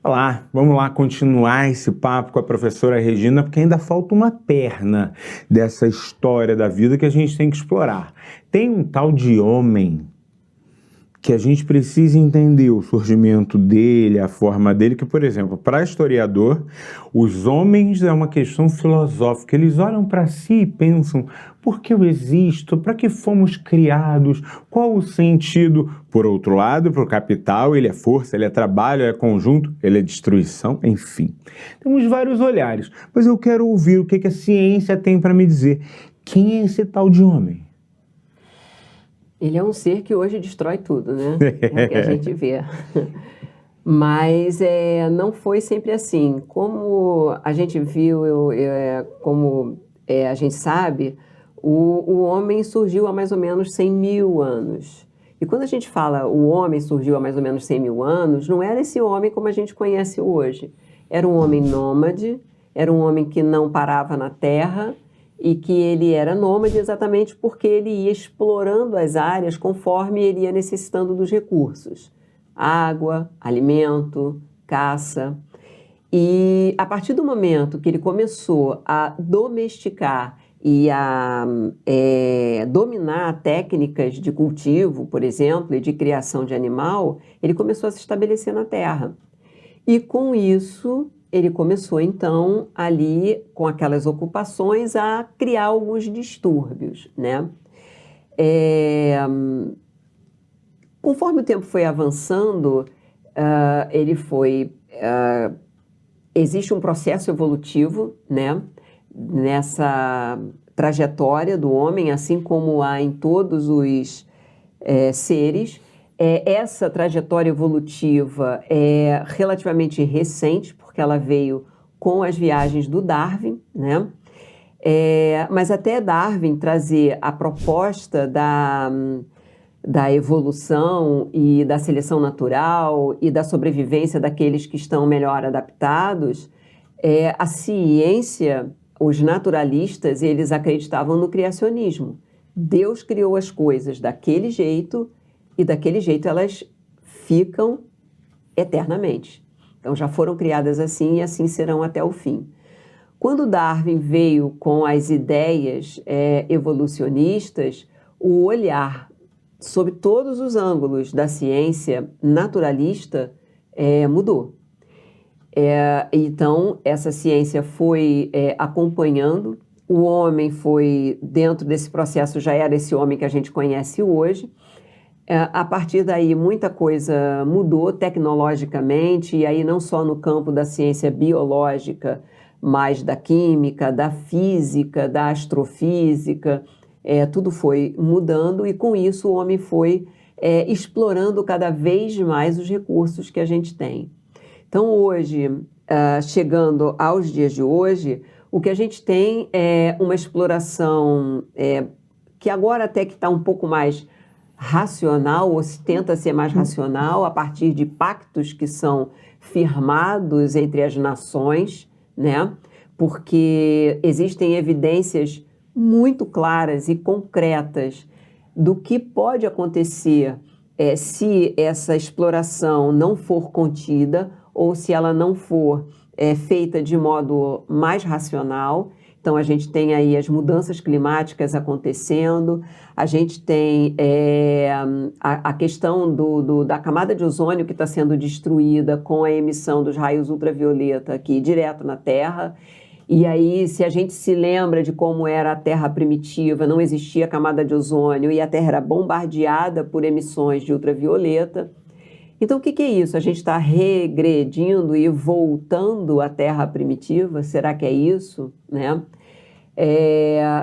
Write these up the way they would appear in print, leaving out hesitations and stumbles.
Olá, vamos lá continuar esse papo com a professora Regina, porque ainda falta uma perna dessa história da vida que a gente tem que explorar. Tem um tal de homem que a gente precisa entender o surgimento dele, a forma dele, que, por exemplo, para historiador, os homens é uma questão filosófica. Eles olham para si e pensam, por que eu existo? Para que fomos criados? Qual o sentido? Por outro lado, para o capital, ele é força, ele é trabalho, ele é conjunto, ele é destruição, enfim. Temos vários olhares, mas eu quero ouvir o que a ciência tem para me dizer. Quem é esse tal de homem? Ele é um ser que hoje destrói tudo, né? É o que a gente vê. Mas não foi sempre assim. Como a gente viu, a gente sabe, o homem surgiu há mais ou menos 100 mil anos. E quando a gente fala o homem surgiu há mais ou menos 100 mil anos, não era esse homem como a gente conhece hoje. Era um homem nômade, era um homem que não parava na terra, e que ele era nômade exatamente porque ele ia explorando as áreas conforme ele ia necessitando dos recursos. Água, alimento, caça. E a partir do momento que ele começou a domesticar e a dominar técnicas de cultivo, por exemplo, e de criação de animal, ele começou a se estabelecer na terra. E com isso, ele começou, então, ali, com aquelas ocupações, a criar alguns distúrbios, né? Conforme o tempo foi avançando, existe um processo evolutivo, né? Nessa trajetória do homem, assim como há em todos os seres. Essa trajetória evolutiva é relativamente recente, porque ela veio com as viagens do Darwin, né? Mas até Darwin trazer a proposta da evolução e da seleção natural e da sobrevivência daqueles que estão melhor adaptados, a ciência, os naturalistas, eles acreditavam no criacionismo. Deus criou as coisas daquele jeito e daquele jeito elas ficam eternamente. Então já foram criadas assim e assim serão até o fim. Quando Darwin veio com as ideias evolucionistas, o olhar sob todos os ângulos da ciência naturalista mudou. Então essa ciência foi acompanhando, o homem foi, dentro desse processo, já era esse homem que a gente conhece hoje. A partir daí, muita coisa mudou tecnologicamente, e aí não só no campo da ciência biológica, mas da química, da física, da astrofísica, tudo foi mudando, e com isso o homem foi explorando cada vez mais os recursos que a gente tem. Então, hoje, chegando aos dias de hoje, o que a gente tem é uma exploração que agora até que está um pouco mais racional, ou se tenta ser mais racional, a partir de pactos que são firmados entre as nações, né? Porque existem evidências muito claras e concretas do que pode acontecer se essa exploração não for contida ou se ela não for feita de modo mais racional. Então, a gente tem aí as mudanças climáticas acontecendo, a gente tem a questão da camada de ozônio que está sendo destruída com a emissão dos raios ultravioleta aqui direto na Terra. E aí, se a gente se lembra de como era a Terra primitiva, não existia camada de ozônio e a Terra era bombardeada por emissões de ultravioleta. Então, o que é isso? A gente está regredindo e voltando à Terra primitiva? Será que é isso, né?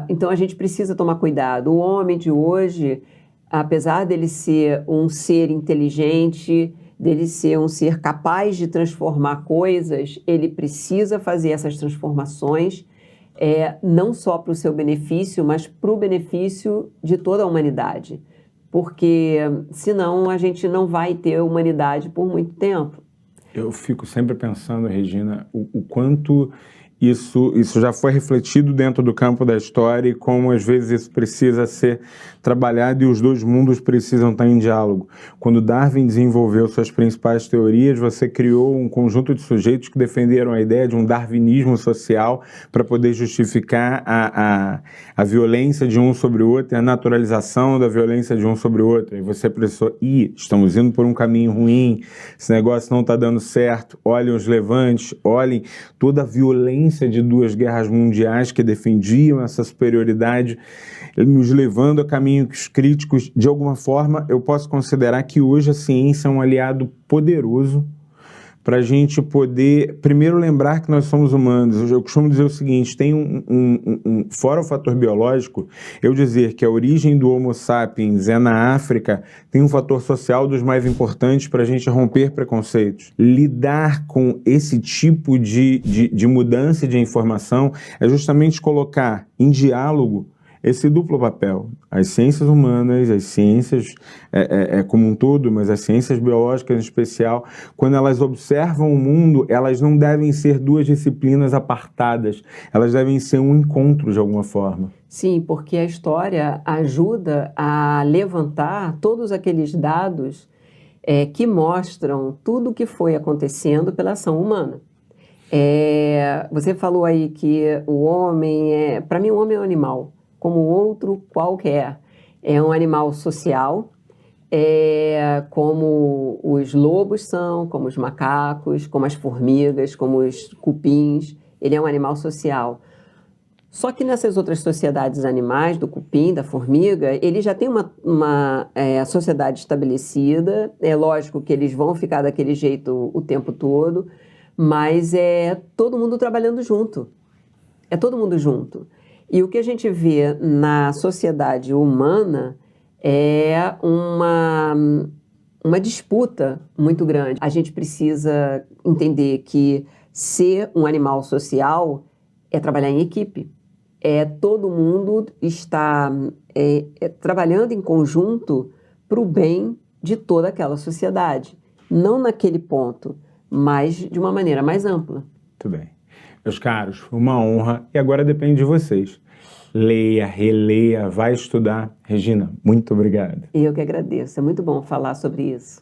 Então, a gente precisa tomar cuidado. O homem de hoje, apesar dele ser um ser inteligente, dele ser um ser capaz de transformar coisas, ele precisa fazer essas transformações, não só para o seu benefício, mas para o benefício de toda a humanidade. Porque senão a gente não vai ter humanidade por muito tempo. Eu fico sempre pensando, Regina, o quanto isso já foi refletido dentro do campo da história e como às vezes isso precisa ser trabalhado e os dois mundos precisam estar em diálogo. Quando Darwin desenvolveu suas principais teorias, você criou um conjunto de sujeitos que defenderam a ideia de um darwinismo social para poder justificar a violência de um sobre o outro e a naturalização da violência de um sobre o outro. E você pensou, estamos indo por um caminho ruim, esse negócio não está dando certo, olhem os levantes, olhem toda a violência de duas guerras mundiais que defendiam essa superioridade, nos levando a caminhos críticos. De alguma forma, eu posso considerar que hoje a ciência é um aliado poderoso para a gente poder, primeiro, lembrar que nós somos humanos. Eu costumo dizer o seguinte, tem fora o fator biológico, eu dizer que a origem do Homo sapiens é na África, tem um fator social dos mais importantes para a gente romper preconceitos. Lidar com esse tipo de mudança de informação é justamente colocar em diálogo esse duplo papel. As ciências humanas, as ciências como um todo, mas as ciências biológicas em especial, quando elas observam o mundo, elas não devem ser duas disciplinas apartadas, elas devem ser um encontro de alguma forma. Sim, porque a história ajuda a levantar todos aqueles dados que mostram tudo o que foi acontecendo pela ação humana. Você falou aí que o homem para mim o homem é um animal, como outro qualquer. É um animal social, como os lobos são, como os macacos, como as formigas, como os cupins. Ele é um animal social. Só que nessas outras sociedades animais, do cupim, da formiga, ele já tem uma sociedade estabelecida. É lógico que eles vão ficar daquele jeito o tempo todo, mas é todo mundo trabalhando junto. É todo mundo junto. E o que a gente vê na sociedade humana é uma disputa muito grande. A gente precisa entender que ser um animal social é trabalhar em equipe. Todo mundo está trabalhando em conjunto para o bem de toda aquela sociedade. Não naquele ponto, mas de uma maneira mais ampla. Muito bem. Meus caros, foi uma honra e agora depende de vocês. Leia, releia, vai estudar. Regina, muito obrigado. Eu que agradeço. É muito bom falar sobre isso.